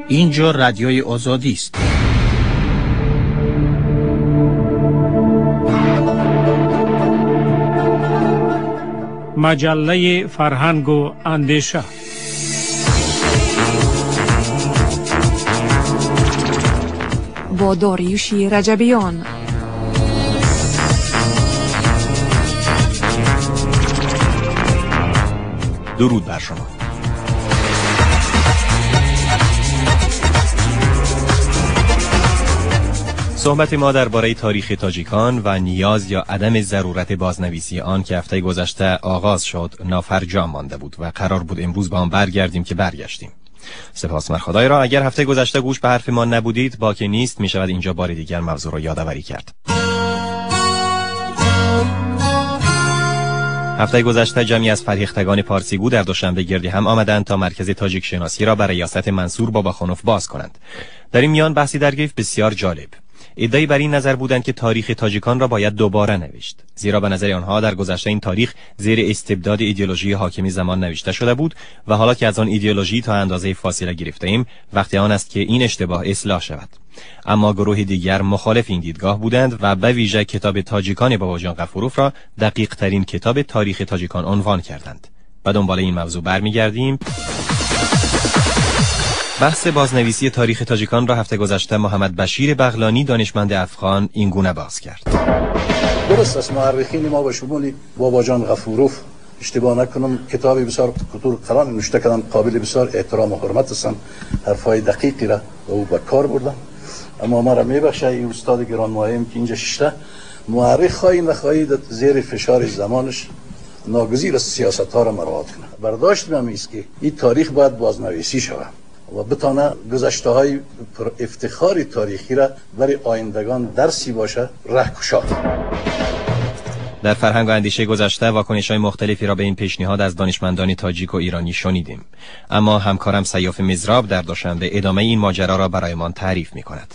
اینجا رادیوی آزادی است. مجله فرهنگ و اندیشه. با داریوش رجبیان. درود بر شما. صحبت ما درباره تاریخ تاجیکان و نیاز یا عدم ضرورت بازنویسی آن که هفته گذشته آغاز شد نافرجام مانده بود و قرار بود امروز با آن برگردیم که برگشتیم. سپاس مر خدای را. اگر هفته گذشته گوش به حرف ما نبودید باکی نیست، می شود اینجا بار دیگر موضوع را یادآوری کرد. هفته گذشته جمعی از فرهیختگان پارسیگو در دوشنبه گردی هم آمدند تا مرکز تاجیک شناسی را برای ریاست منصور باباخانوف باز کنند. در این میان بحثی در گیف بسیار جالب. ادعای بر این نظر بودند که تاریخ تاجیکان را باید دوباره نوشت، زیرا به نظر آنها در گذشته این تاریخ زیر استبداد ایدئولوژی حاکمی زمان نوشته شده بود و حالا که از آن ایدئولوژی تا اندازه فاصله گرفته ایم وقت آن است که این اشتباه اصلاح شود. اما گروه دیگر مخالف این دیدگاه بودند و به ویژه کتاب تاجیکان باباجان غفوروف را دقیق ترین کتاب تاریخ تاجیکان عنوان کردند. به دنبال این موضوع برمیگردیم. بحث بازنویسی تاریخ تاجیکان را هفته گذشته محمد بشیر بغلانی دانشمند افغان این گونه باز کرد. درست است، مورخین ما به شمول باباجان غفوروف اشتباه نکنم کتابی بسیار کتور قرآن نوشته کردن، قابل بسیار احترام و حرمت هستند، حرفای دقیقی را او به کار بردن. اما ما را میبخشه این استاد گرانمایه‌ام که اینجا ششته مورخ خواهی نخواهی زیر فشار زمانش ناگزیر است سیاست ها را مراعات کنه. برداشت من است که این تاریخ باید بازنویسی شود و بتانه گذشته های پر افتخار تاریخی را برای آیندگان درسی باشه، رهکشا. در فرهنگ و اندیشه گذشته واکنش‌های مختلفی را به این پیشنهاد از دانشمندان تاجیک و ایرانی شنیدیم، اما همکارم سیاف مزراب در دوشنبه ادامه این ماجرا را برایمان تعریف می‌کند.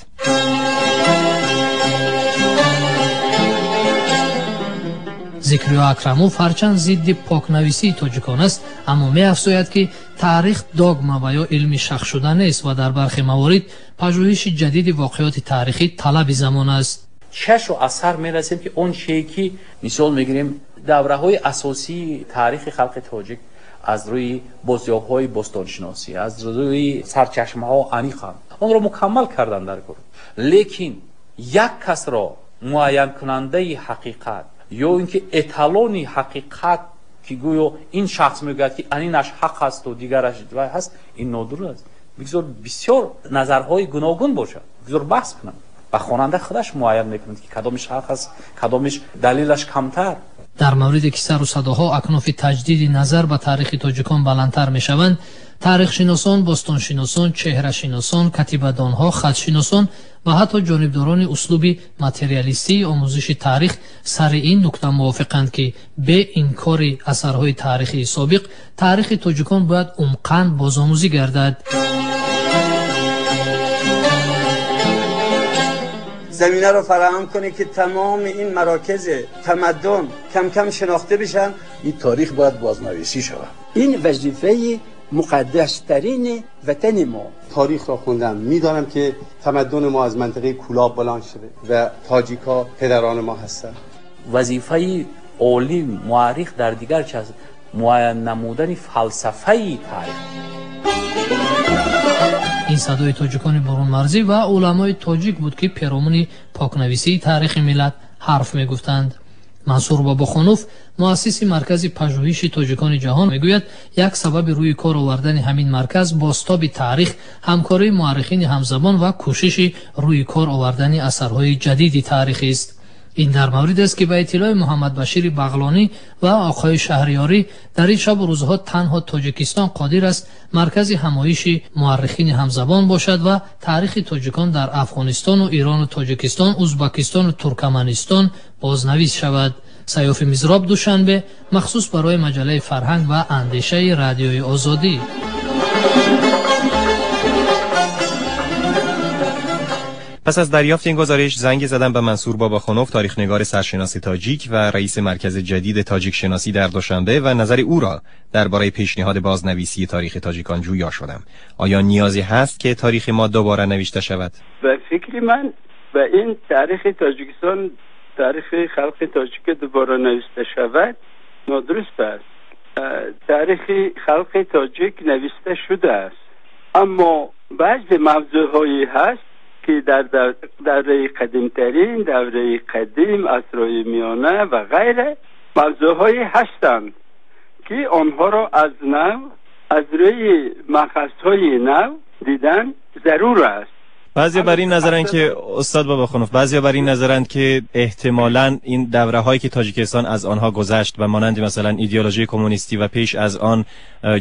зикриё акрамов ҳарчанд зидди покнависии тоҷикон аст, аммо меафзояд ки таърих догма ва ё илми шахшуда нест ва дар бархе маворид пажӯҳиши ҷадиди воқеёти таърихӣ талаби замон аст. چشم و اثر می‌رسیم که اون چیزی که مثال می‌گیریم دوره‌های اساسی تاریخ خلق تاجیک از روی بزرگ‌های باستانشناسی، از روی سرچشمه‌ها عمیق‌اند، اون رو مکمل کردن در گروه. لیکن یک کس را معین کننده حقیقت یا اینکه اتالونی حقیقت که گویا این شخص میگه که اینش حق است و دیگرش اشتباه هست، این نادرست است. بگذار بسیار نظرهای گوناگون باشد، بگذار بحث کنند و خواننده خودش معین میکنند که کدامش حق است، کدامش دلیلش کمتر. در موردی که سر و صداها اکناف تجدید نظر به تاریخ تاجیکان بلندتر میشوند، تاریخ شناسان، باستان شناسان، چهره شناسان، کتیبه‌دانها، خط شناسان و حتی جانبداران اسلوب ماتریالیستی آموزش تاریخ سر این نکته موافقند که به انکار اثرهای تاریخی سابق تاریخ تاجیکان باید عمقاً بازآموزی گردد. زمینه رو فراهم کنه که تمام این مراکز تمدن کم کم شناخته بشن. این تاریخ باید بازنویسی شود. این وظیفه مقدس ترین وطن ما. تاریخ را خوندم، میدانم که تمدن ما از منطقه کولاب بلند شده و تاجیکا پدران ما هستند. وظیفه عالی مورخ در دیگر چیز معین نمودن فلسفه تاریخ. این صدای تاجیکان برون مرزی و علمای تاجیک بود که پیرامون پاکنویسی تاریخ ملت حرف میگفتند. منصور باباخانوف مؤسس مرکز پژوهش تاجیکان جهان میگوید یک سبب روی کار آوردن همین مرکز بازتاب تاریخ، همکاری مورخین همزبان و کوشش روی کار آوردن اثرهای جدید تاریخی است. این در مورد است که به اطلاع محمد بشیر بغلانی و آقای شهریاری در این شب و روزها تنها تاجیکستان قادر است مرکز همایش مورخین همزبان باشد و تاریخ تاجیکان در افغانستان و ایران و تاجیکستان، ازبکستان و ترکمنستان بازنویس شود. سیاف مزراب دوشنبه مخصوص برای مجله فرهنگ و اندیشه رادیوی آزادی. پس از دریافت این گزارش زنگ زدم به منصور باباخونوف، تاریخ‌نگار سرشناس تاجیک و رئیس مرکز جدید تاجیک شناسی در دوشنبه و نظر او را درباره پیشنهاد بازنویسی تاریخ تاجیکان جویا شدم. آیا نیازی هست که تاریخ ما دوباره نوشته شود؟ به فکر من به این تاریخ تاجیکستان، تاریخ خلق تاجیک دوباره نوشته شود نادرست است. تاریخ خلق تاجیک نوشته شده است، اما بعضی موضوعهایی هست که در دوره قدیمترین، دوره قدیم، عصرهای میانه و غیره موضوعهایی هستند که آنها را از نو، از روی مأخذهای نو دیدن ضرور است. بعضی بر این نظرند که استاد باباخونوف، بعضی بر این نظرند که احتمالاً این دوره‌هایی که تاجیکستان از آنها گذشت و مانند مثلا ایدئولوژی کمونیستی و پیش از آن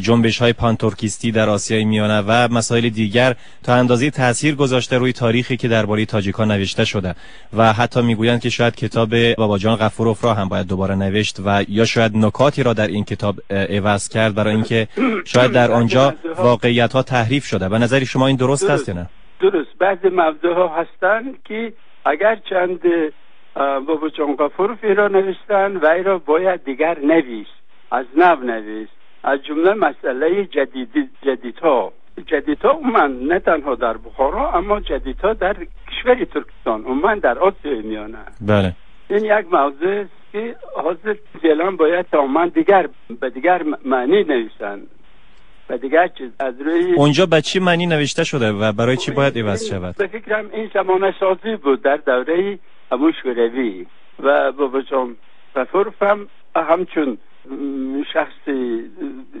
جنبش‌های پانتورکیستی در آسیای میانه و مسائل دیگر تا اندازه تأثیر گذاشته روی تاریخی که درباره تاجیکان نوشته شده و حتی میگویند که شاید کتاب باباجان غفوروف را هم باید دوباره نوشت و یا شاید نکاتی را در این کتاب عوض کرد برای اینکه شاید در آنجا واقعیت‌ها تحریف شده. به نظر شما این درست است یا نه؟ درست. بعضی موضوعها هستند که اگر چند باباجان غفوروف را نوشتن و ای را باید دیگر نویس، از نو نویس. از جمله مسئله جدیدها عموما نه تنها در بخارا اما جدیدها در کشور ترکستان، عموما در آسیای میانه. بله. این یک موضوع است که حاضر فعلا باید تماما به دیگر معنی نویسن و دیگر چیز. از روی اونجا به چی معنی نوشته شده و برای چی باید عوض شود؟ به فکرم این زمانه سازی بود در دوره همون شوروی و باباجان غفوروف هم همچون شخص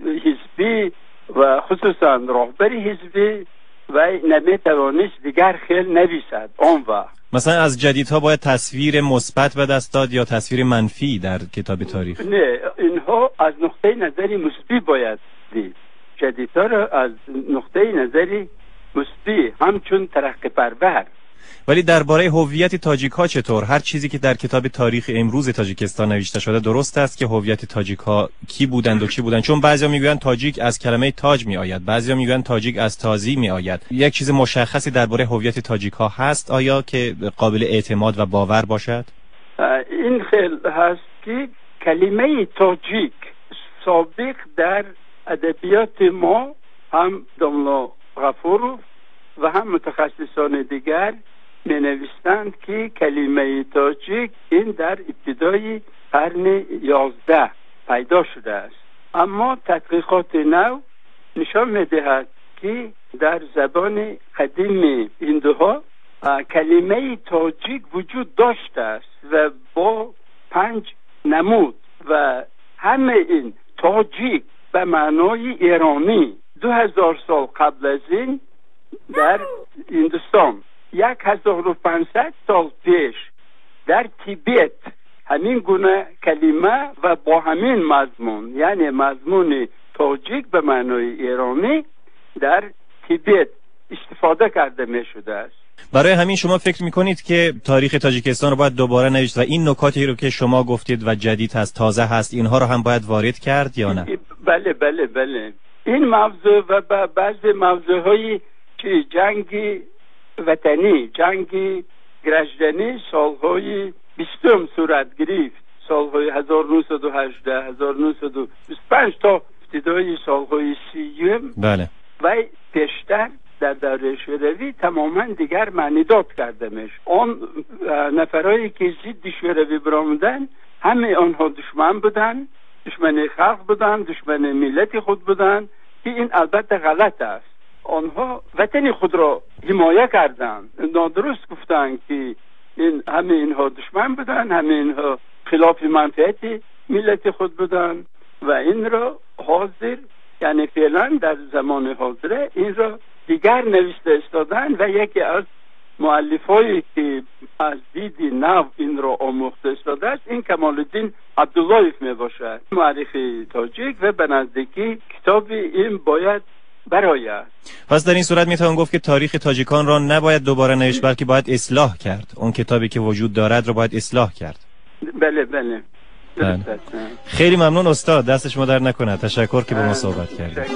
حزبی و خصوصا راهبر حزبی و نمیتوانست دیگر خیلی نویسد اون وقت. مثلا از جدیدها باید تصویر مثبت به دست داد یا تصویر منفی در کتاب تاریخ؟ نه، اینها از نقطه نظری مثبت باید دید. جدیدها را از نقطه نظری مثبت، همچون ترقی پرور. ولی درباره هویت تاجیک‌ها چطور؟ هر چیزی که در کتاب تاریخ امروز تاجیکستان نوشته شده درست است که هویت تاجیک‌ها کی بودند و چی بودند؟ چون بعضیا میگویند تاجیک از کلمه تاج میآید، بعضیا میگویند تاجیک از تازی میآید. یک چیز مشخصی درباره هویت تاجیک‌ها هست آیا که قابل اعتماد و باور باشد؟ این خیلی هست که کلمه تاجیک سابق در ادبیات ما هم داملا غفوروف و هم متخصصان دیگر می نویستند که کلمه تاجیک این در ابتدای قرن 11 پیدا شده است، اما تحقیقات نو نشان می دهد که در زبان قدیم هندوها کلمه تاجیک وجود داشته است و با 5 نمود و همه این تاجیک به معنای ایرانی 2000 سال قبل از این در هندوستان، 1500 سال پیش در تیبت همین گونه کلمه و با همین مضمون، یعنی مضمون تاجیک به معنای ایرانی در تیبت استفاده کرده می شده است. برای همین شما فکر میکنید که تاریخ تاجیکستان رو باید دوباره نوشت و این نکاتی رو که شما گفتید و جدید هست، تازه هست، اینها رو هم باید وارد کرد یا نه؟ بله بله بله. این موضوع و بعضی موضوعهایی که جنگ وطنی، جنگ گرجدنی سالهای 20 صورت گرفت، سالهای 1918 1925 تا ابتدای سالهای 30. بله. و پیشتر در دوره شوروی تماما دیگر معنی داد کرده میشه. آن نفرایی که ضد شوروی برآمدن همه آنها دشمن بودن، دشمن خلق بودن، دشمن ملت خود بودن که این البته غلط است. آنها وطن خود را حمایت کردند، نادرست گفتند که همه اینها دشمن بودن، همه اینها خلاف منفعت ملت خود بودن و این را حاضر، یعنی فعلا در زمان حاضر این را دیگر نوشته استادن و یکی از مؤلفایی که از دید نو این را آموخته استاده است این کمال الدین عبداللهیف می باشد، مورخ تاجیک، و به نزدیکی کتاب این باید برآید. پس در این صورت میتوان گفت که تاریخ تاجیکان را نباید دوباره نوشت بلکه باید اصلاح کرد. اون کتابی که وجود دارد را باید اصلاح کرد. بله بله. خیلی ممنون استاد، دست شما در نکنه. تشکر که با ما صحبت کردید.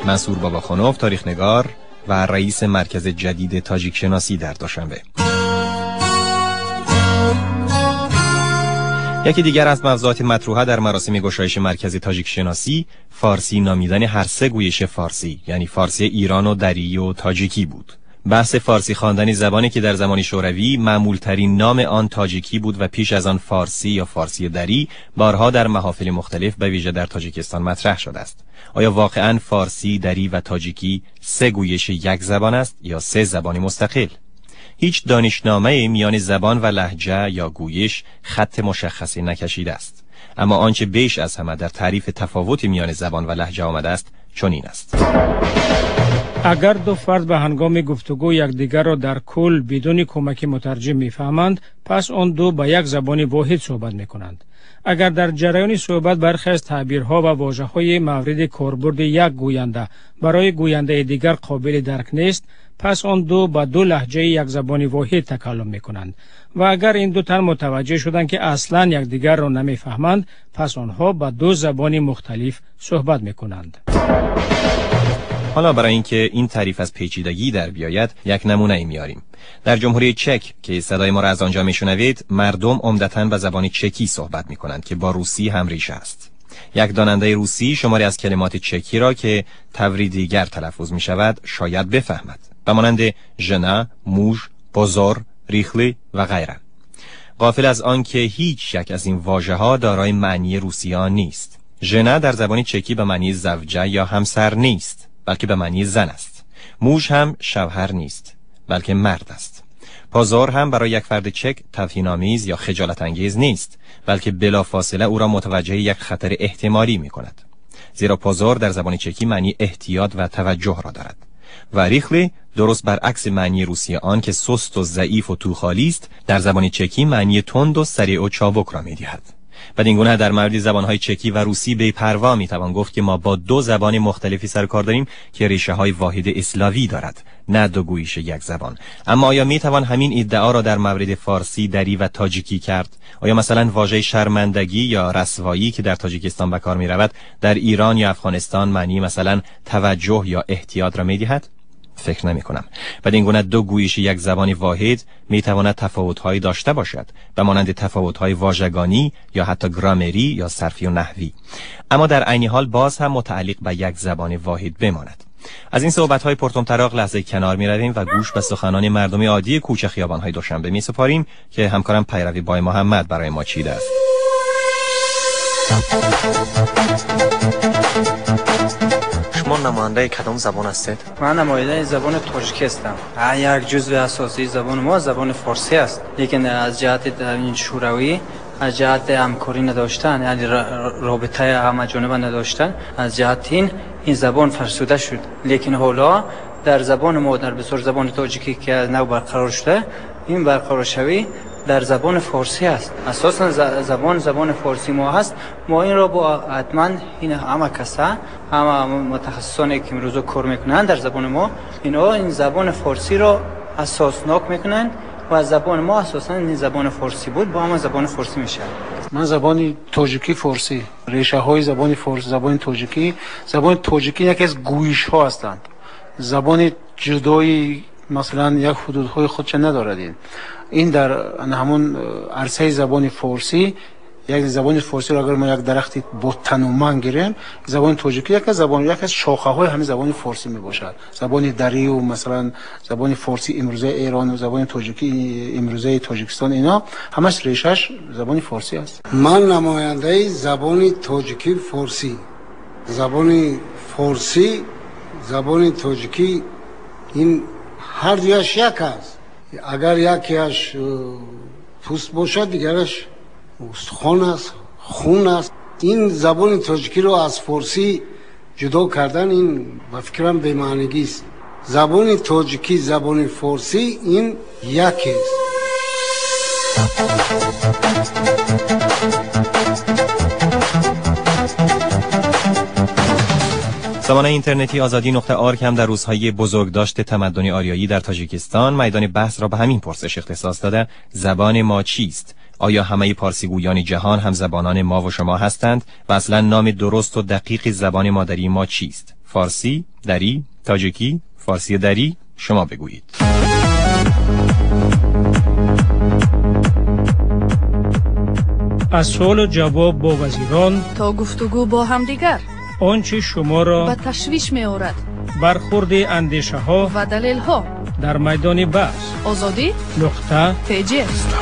منصور باباخانوف، تاریخ‌نگار و رئیس مرکز جدید تاجیک شناسی در دوشنبه. یکی دیگر از موضوعات مطروحه در مراسم گشایش مرکز تاجیک شناسی فارسی نامیدن هر سه گویش فارسی، یعنی فارسی ایران و دری و تاجیکی بود. بحث فارسی خواندن زبانی که در زمان شوروی معمولترین نام آن تاجیکی بود و پیش از آن فارسی یا فارسی دری بارها در محافل مختلف به ویژه در تاجیکستان مطرح شده است. آیا واقعاً فارسی، دری و تاجیکی سه گویش یک زبان است یا سه زبانی مستقل؟ هیچ دانشنامه میان زبان و لهجه یا گویش خط مشخصی نکشیده است. اما آنچه بیش از همه در تعریف تفاوت میان زبان و لهجه آمده است چنین است: اگر دو فرد به هنگام گفتگو یکدیگر را در کل بدون کمک مترجم میفهمند، پس آن دو به یک زبان واحد صحبت میکنند. اگر در جریان صحبت برخی از تعبیرها و واژه‌های مورد کاربرد یک گوینده برای گوینده دیگر قابل درک نیست، پس آن دو به دو لهجه یک زبان واحد تکلم میکنند. و اگر این دو تن متوجه شدند که اصلا یکدیگر را نمیفهمند، پس آنها به دو زبان مختلف صحبت میکنند. حالا برای اینکه این تعریف از پیچیدگی در بیاید یک نمونه ای میاریم. در جمهوری چک که صدای ما را از آنجا میشنوید، مردم عمدتاً به زبان چکی صحبت میکنند که با روسی هم ریشه است. یک داننده روسی شماری از کلمات چکی را که طوری دیگر تلفظ میشود شاید بفهمد، به مانند ژنا، موژ، بزر، ریخلی و غیره. غافل از آن که هیچ یک از این واژه‌ها دارای معنی روسیان نیست. ژنا در زبان چکی به معنی زوجه یا همسر نیست، بلکه به معنی زن است. موژ هم شوهر نیست، بلکه مرد است. پازار هم برای یک فرد چک توهین‌آمیز یا خجالت انگیز نیست، بلکه بلافاصله او را متوجه یک خطر احتمالی می کند. زیرا پازار در زبان چکی معنی احتیاط و توجه را دارد. و ریخلی درست برعکس معنی روسی آن که سست و ضعیف و توخالی است، در زبان چکی معنی تند و سریع و چابک را می دهد. بدین گونه در مورد زبان‌های چکی و روسی بی پروا میتوان گفت که ما با دو زبان مختلفی سر کار داریم که ریشه‌های واحد اسلاوی دارد، نه دو گویش یک زبان. اما آیا میتوان همین ادعا را در مورد فارسی، دری و تاجیکی کرد؟ آیا مثلا واژه شرمندگی یا رسوایی که در تاجیکستان به کار میرود در ایران یا افغانستان معنی مثلا توجه یا احتیاط را میدهد؟ فکر نمی کنم. بدین گونه دو گویش یک زبان واحد می تواند تفاوت‌هایی داشته باشد، به مانند تفاوت‌های واژگانی یا حتی گرامری یا صرفی و نحوی، اما در عین حال باز هم متعلق به یک زبان واحد بماند. از این صحبت‌های پرطمطراق لحظه کنار می‌رویم و گوش به سخنان مردم عادی کوچه خیابان‌های دوشنبه می‌سپاریم که همکارم پیروی بای محمد برای ما چیده است. شما نماینده کدام زبان هستید؟ من نماینده زبان تاجیکی هستم. یک جزء اساسی زبان ما زبان فارسی است، لیکن از جهت در این شوروی از جهت همکاری نداشتن، یعنی رابطه همه جانبه نداشتن، از جهت این زبان فرسوده شد. لیکن حالا در زبان ما، در بسیار زبان تاجیکی که از نو برقرار شده، این برقرار شوی در زبان فارسی است. اساسا زبان فارسی ما هست. ما این را با حتما این همه کسا، همه متخصصانی که امروز کار میکنن در زبان ما، این زبان فارسی را اساسناک میکنن و زبان ما اساسا این زبان فارسی بود، با هم زبان فارسی میشه. من زبان تاجیکی فارسی، ریشه های زبان فارسی، زبان تاجیکی یکی از گویش ها هستند. زبان جدایی مثلا یک حدودهای خودش ندارد. این در همون عرصه زبان فارسی، یک زبان فارسی را اگر ما یک درختی با تنومن گیریم، زبان تاجیکی یک از شاخه های همین زبان فارسی می باشد. زبان دری و مثلا زبان فارسی امروزه ایران و زبان تاجیکی امروزه تاجیکستان، اینا همش ریشش زبان فارسی است. من نماینده زبان تاجیکی فارسی، زبان فارسی، زبان تاجیکی، این هر جایش یک است. اگر یکیش پوست باشد دیگرش استخوان است، خون است. این زبان تاجیکی رو از فارسی جدا کردن این به فکرم بی‌معنیگی است. زبان تاجیکی، زبان فارسی این یکی است. سامانه اینترنتی آزادی.org هم در روزهای بزرگداشت تمدن آریایی در تاجیکستان میدان بحث را به همین پرسش اختصاص داده: زبان ما چیست؟ آیا همه پارسیگویان جهان هم زبانان ما و شما هستند؟ و اصلا نام درست و دقیق زبان مادری ما چیست؟ فارسی، دری، تاجیکی، فارسی دری شما بگویید. از سوال و جواب با وزیران تا گفتگو با همدیگر آنچه شما را به تشویش می آورد، برخورد اندیشه ها و دلیل ها در میدان بحث آزادی نقطه پیجی است.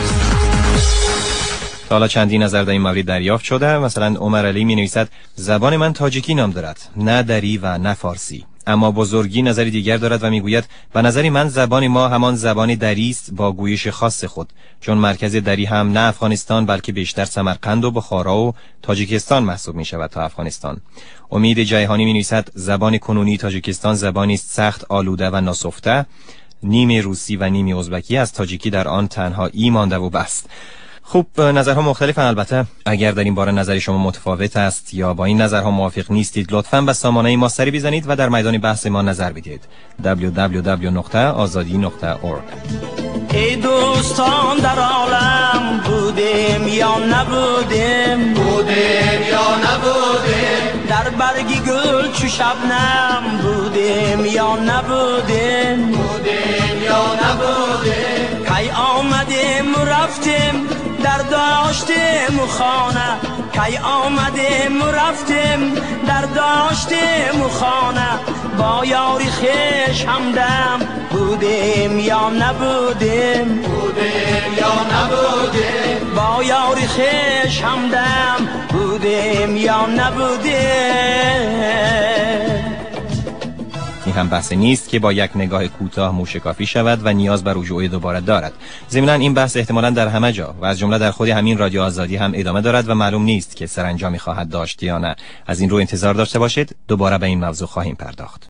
حالا چندین نظر در این مورد دریافت شده. مثلا عمر علی می نویسد زبان من تاجیکی نام دارد، نه دری و نه فارسی. اما بزرگی نظری دیگر دارد و میگوید به نظر من زبان ما همان زبان دری است با گویش خاص خود، چون مرکز دری هم نه افغانستان بلکه بیشتر سمرقند و بخارا و تاجیکستان محسوب می شود تا افغانستان. امید جیهانی می نویسد زبان کنونی تاجیکستان زبانی است سخت آلوده و ناسفته، نیمی روسی و نیمی ازبکی، از تاجیکی در آن تنها ای مانده و بس. خوب، نظرها مختلفن. البته اگر در این باره نظر شما متفاوت است یا با این نظرها موافق نیستید، لطفاً به سامانه ما سری بزنید و در میدان بحث ما نظر بدید. www.azadi.org. ای دوستان در عالم بودیم یا نبودیم، بودیم یا نبودیم، در برگی گل چو شبنم بودیم یا نبودیم، بودیم یا نبودیم، کی آمدیم و رفتیم در داشتیم خانه، کی آمدیم و رفتیم در داشتیم خانه، با یاری خویش همدم بودیم یا نبودیم، بودیم یا نبودیم، با یاری خویش همدم بودیم یا نبودیم. این هم بحث نیست که با یک نگاه کوتاه موشکافی شود و نیاز بر رجوع دوباره دارد. ضمناً این بحث احتمالاً در همه جا و از جمله در خود همین رادیو آزادی هم ادامه دارد و معلوم نیست که سرانجامی خواهد داشت یا نه. از این رو انتظار داشته باشید، دوباره به این موضوع خواهیم پرداخت.